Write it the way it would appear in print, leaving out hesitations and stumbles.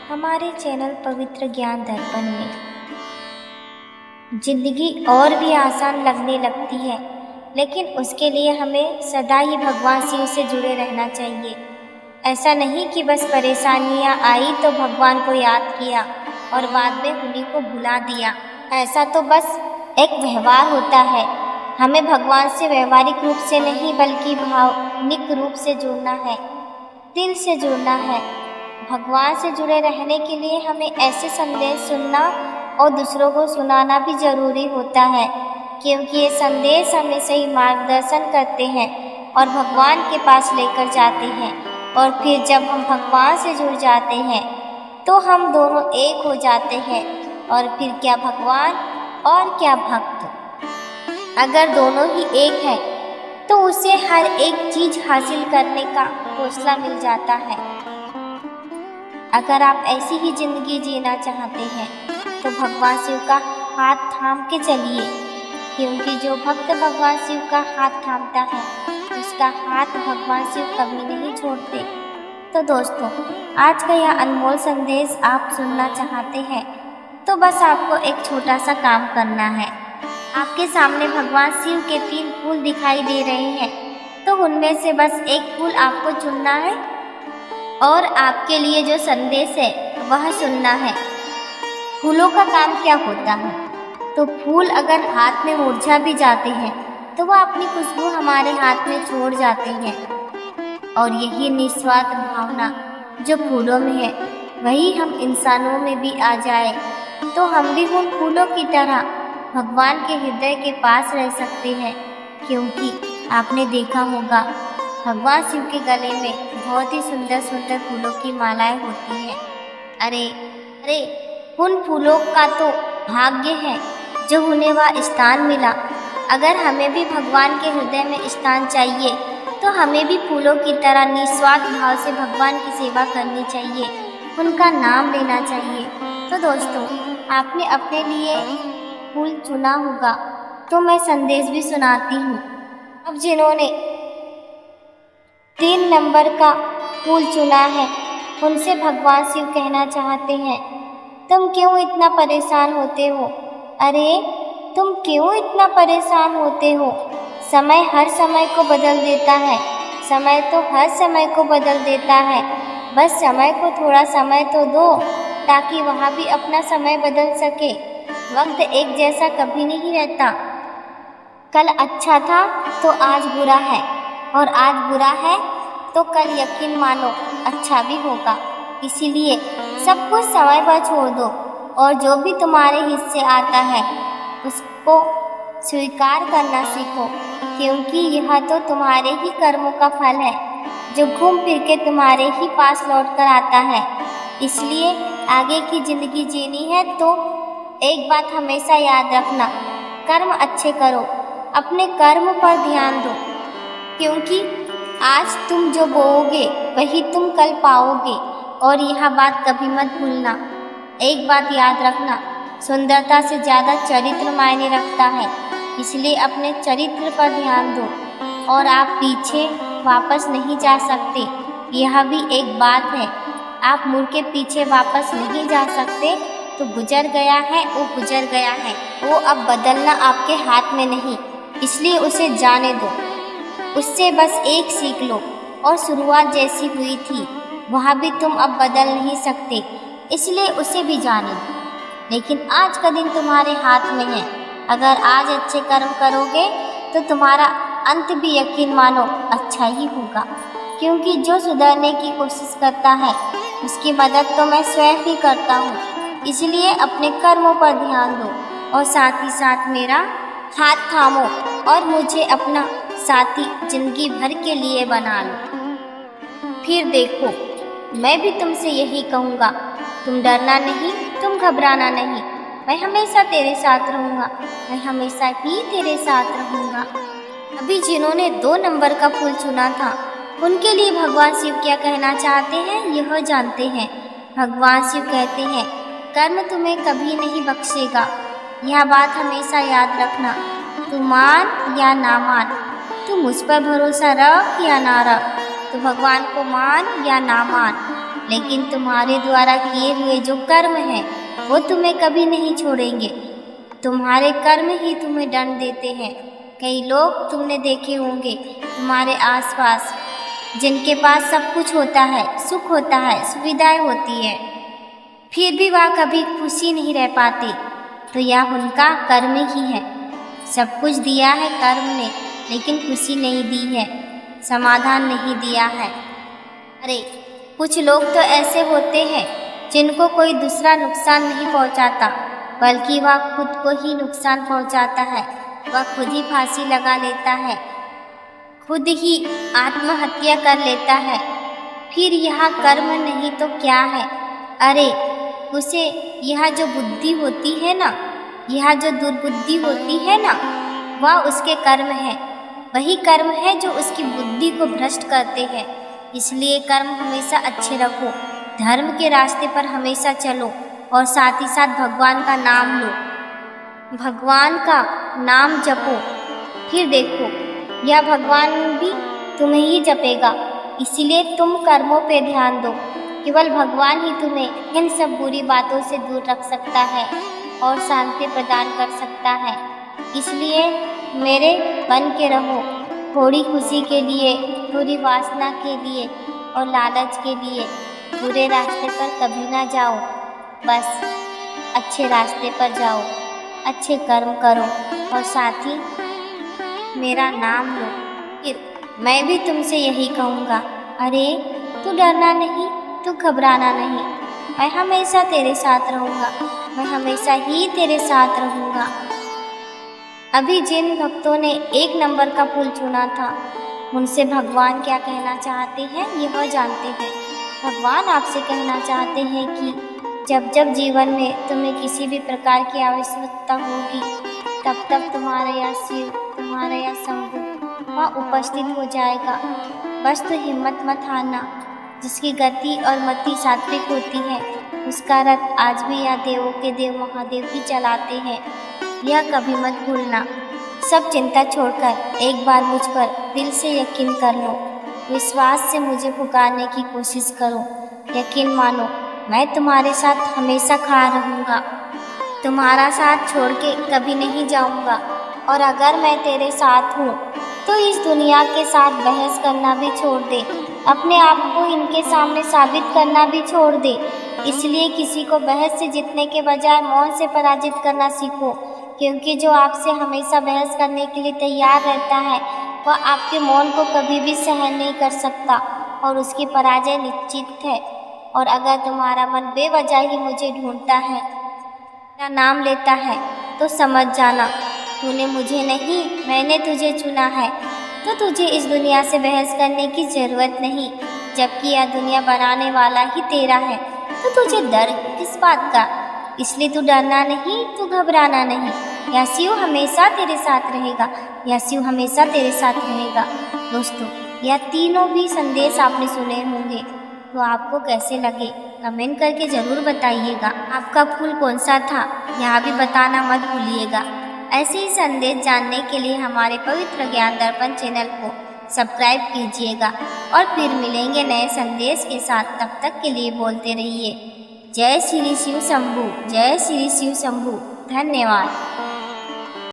हमारे चैनल पवित्र ज्ञान दर्पण में जिंदगी और भी आसान लगने लगती है, लेकिन उसके लिए हमें सदा ही भगवान शिव से जुड़े रहना चाहिए। ऐसा नहीं कि बस परेशानियां आई तो भगवान को याद किया और बाद में उन्हीं को भुला दिया। ऐसा तो बस एक व्यवहार होता है। हमें भगवान से व्यवहारिक रूप से नहीं बल्कि भावनिक रूप से जुड़ना है, दिल से जुड़ना है। भगवान से जुड़े रहने के लिए हमें ऐसे संदेश सुनना और दूसरों को सुनाना भी जरूरी होता है, क्योंकि ये संदेश हमें सही मार्गदर्शन करते हैं और भगवान के पास लेकर जाते हैं। और फिर जब हम भगवान से जुड़ जाते हैं तो हम दोनों एक हो जाते हैं। और फिर क्या भगवान और क्या भक्त, अगर दोनों ही एक है तो उसे हर एक चीज हासिल करने का हौसला मिल जाता है। अगर आप ऐसी ही जिंदगी जीना चाहते हैं तो भगवान शिव का हाथ थाम के चलिए, क्योंकि जो भक्त भगवान शिव का हाथ थामता है उसका हाथ भगवान शिव कभी नहीं छोड़ते। तो दोस्तों, आज का यह अनमोल संदेश आप सुनना चाहते हैं तो बस आपको एक छोटा सा काम करना है। आपके सामने भगवान शिव के 3 फूल दिखाई दे रहे हैं, तो उनमें से बस एक फूल आपको चुनना है और आपके लिए जो संदेश है वह सुनना है। फूलों का काम क्या होता है? तो फूल अगर हाथ में मुरझा भी जाते हैं तो वह अपनी खुशबू हमारे हाथ में छोड़ जाते हैं। और यही निस्वार्थ भावना जो फूलों में है वही हम इंसानों में भी आ जाए तो हम भी उन फूलों की तरह भगवान के हृदय के पास रह सकते हैं। क्योंकि आपने देखा होगा भगवान शिव के गले में बहुत ही सुंदर सुंदर फूलों की मालाएं होती हैं। अरे अरे, उन फूलों का तो भाग्य है जो उन्हें वह स्थान मिला। अगर हमें भी भगवान के हृदय में स्थान चाहिए तो हमें भी फूलों की तरह निस्वार्थ भाव से भगवान की सेवा करनी चाहिए, उनका नाम लेना चाहिए। तो दोस्तों, आपने अपने लिए फूल चुना होगा तो मैं संदेश भी सुनाती हूँ। अब जिन्होंने 3 नंबर का फूल चुना है उनसे भगवान शिव कहना चाहते हैं, तुम क्यों इतना परेशान होते हो? अरे तुम क्यों इतना परेशान होते हो? समय हर समय को बदल देता है, समय तो हर समय को बदल देता है। बस समय को थोड़ा समय तो दो ताकि वहाँ भी अपना समय बदल सके। वक्त एक जैसा कभी नहीं रहता। कल अच्छा था तो आज बुरा है, और आज बुरा है तो कल यकीन मानो अच्छा भी होगा। इसीलिए सब कुछ समय पर छोड़ दो और जो भी तुम्हारे हिस्से आता है उसको स्वीकार करना सीखो, क्योंकि यह तो तुम्हारे ही कर्मों का फल है जो घूम फिर के तुम्हारे ही पास लौट कर आता है। इसलिए आगे की जिंदगी जीनी है तो एक बात हमेशा याद रखना, कर्म अच्छे करो, अपने कर्म पर ध्यान दो, क्योंकि आज तुम जो बोओगे वही तुम कल पाओगे। और यह बात कभी मत भूलना। एक बात याद रखना, सुंदरता से ज़्यादा चरित्र मायने रखता है। इसलिए अपने चरित्र पर ध्यान दो। और आप पीछे वापस नहीं जा सकते, यह भी एक बात है। आप मुड़ के पीछे वापस नहीं जा सकते। तो गुजर गया है वो गुजर गया है, वो अब बदलना आपके हाथ में नहीं। इसलिए उसे जाने दो, उससे बस एक सीख लो। और शुरुआत जैसी हुई थी वह भी तुम अब बदल नहीं सकते, इसलिए उसे भी जाने दो। लेकिन आज का दिन तुम्हारे हाथ में है। अगर आज अच्छे कर्म करोगे तो तुम्हारा अंत भी यकीन मानो अच्छा ही होगा, क्योंकि जो सुधरने की कोशिश करता है उसकी मदद तो मैं स्वयं ही करता हूँ। इसलिए अपने कर्मों पर ध्यान दो और साथ ही साथ मेरा हाथ थामो और मुझे अपना साथी जिंदगी भर के लिए बना लो। फिर देखो, मैं भी तुमसे यही कहूँगा, तुम डरना नहीं, तुम घबराना नहीं। मैं हमेशा तेरे साथ रहूँगा, मैं हमेशा ही तेरे साथ रहूँगा। अभी जिन्होंने 2 नंबर का फूल चुना था उनके लिए भगवान शिव क्या कहना चाहते हैं यह जानते हैं। भगवान शिव कहते हैं, कर्म तुम्हें कभी नहीं बख्शेगा। यह बात हमेशा याद रखना। तू मान या ना मान, तू मुझ पर भरोसा रख या ना रख, तो भगवान को मान या ना मान, लेकिन तुम्हारे द्वारा किए हुए जो कर्म हैं वो तुम्हें कभी नहीं छोड़ेंगे। तुम्हारे कर्म ही तुम्हें दंड देते हैं। कई लोग तुमने देखे होंगे तुम्हारे आसपास जिनके पास सब कुछ होता है, सुख होता है, सुविधाएं होती है, फिर भी वह कभी खुशी नहीं रह पाते। तो यह उनका कर्म ही है। सब कुछ दिया है कर्म ने, लेकिन खुशी नहीं दी है, समाधान नहीं दिया है। अरे कुछ लोग तो ऐसे होते हैं जिनको कोई दूसरा नुकसान नहीं पहुंचाता, बल्कि वह खुद को ही नुकसान पहुंचाता है। वह खुद ही फांसी लगा लेता है, खुद ही आत्महत्या कर लेता है। फिर यह कर्म नहीं तो क्या है? अरे उसे यह जो बुद्धि होती है ना, यह जो दुर्बुद्धि होती है ना, वह उसके कर्म है। वही कर्म है जो उसकी बुद्धि को भ्रष्ट करते हैं। इसलिए कर्म हमेशा अच्छे रखो, धर्म के रास्ते पर हमेशा चलो और साथ ही साथ भगवान का नाम लो, भगवान का नाम जपो। फिर देखो यह भगवान भी तुम्हें ही जपेगा। इसीलिए तुम कर्मों पे ध्यान दो। केवल भगवान ही तुम्हें इन सब बुरी बातों से दूर रख सकता है और शांति प्रदान कर सकता है। इसलिए मेरे बन के रहो, थोड़ी खुशी के लिए, थोड़ी वासना के लिए और लालच के लिए बुरे रास्ते पर कभी ना जाओ। बस अच्छे रास्ते पर जाओ, अच्छे कर्म करो और साथ ही मेरा नाम लो। फिर मैं भी तुमसे यही कहूँगा, अरे तू डरना नहीं, तू घबराना नहीं, मैं हमेशा तेरे साथ रहूँगा, मैं हमेशा ही तेरे साथ रहूँगा। अभी जिन भक्तों ने 1 नंबर का फूल चुना था, उनसे भगवान क्या कहना चाहते हैं यह जानते हैं। भगवान आपसे कहना चाहते हैं कि जब जब जीवन में तुम्हें किसी भी प्रकार की आवश्यकता होगी, तब तब तुम्हारा यह शिव, तुम्हारा यह शंभु वहाँ उपस्थित हो जाएगा। बस तो हिम्मत मत हारना। जिसकी गति और मति सात्विक होती है, उसका रथ आज भी यह देवों के देव महादेव ही चलाते हैं। यह कभी मत भूलना। सब चिंता छोड़कर एक बार मुझ पर दिल से यकीन कर लो, विश्वास से मुझे पुकारने की कोशिश करो। यकीन मानो, मैं तुम्हारे साथ हमेशा खड़ा रहूँगा, तुम्हारा साथ छोड़ के कभी नहीं जाऊँगा। और अगर मैं तेरे साथ हूँ तो इस दुनिया के साथ बहस करना भी छोड़ दे, अपने आप को इनके सामने साबित करना भी छोड़ दे। इसलिए किसी को बहस से जीतने के बजाय मौन से पराजित करना सीखो, क्योंकि जो आपसे हमेशा बहस करने के लिए तैयार रहता है वह आपके मौन को कभी भी सहन नहीं कर सकता और उसकी पराजय निश्चित है। और अगर तुम्हारा मन बेवजह ही मुझे ढूंढता है, मेरा नाम लेता है, तो समझ जाना तूने मुझे नहीं, मैंने तुझे चुना है। तो तुझे इस दुनिया से बहस करने की ज़रूरत नहीं, जबकि यह दुनिया बनाने वाला ही तेरा है। तो तुझे डर किस बात का? इसलिए तू डरना नहीं, तू घबराना नहीं। यह शिव हमेशा तेरे साथ रहेगा, यह शिव हमेशा तेरे साथ रहेगा। दोस्तों, यह तीनों भी संदेश आपने सुने होंगे, तो आपको कैसे लगे कमेंट करके ज़रूर बताइएगा। आपका फूल कौन सा था यह भी बताना मत भूलिएगा। ऐसे ही संदेश जानने के लिए हमारे पवित्र ज्ञान दर्पण चैनल को सब्सक्राइब कीजिएगा और फिर मिलेंगे नए संदेश के साथ। तब तक के लिए बोलते रहिए जय श्री शिव शंभू, जय श्री शिव शंभू। धन्यवाद।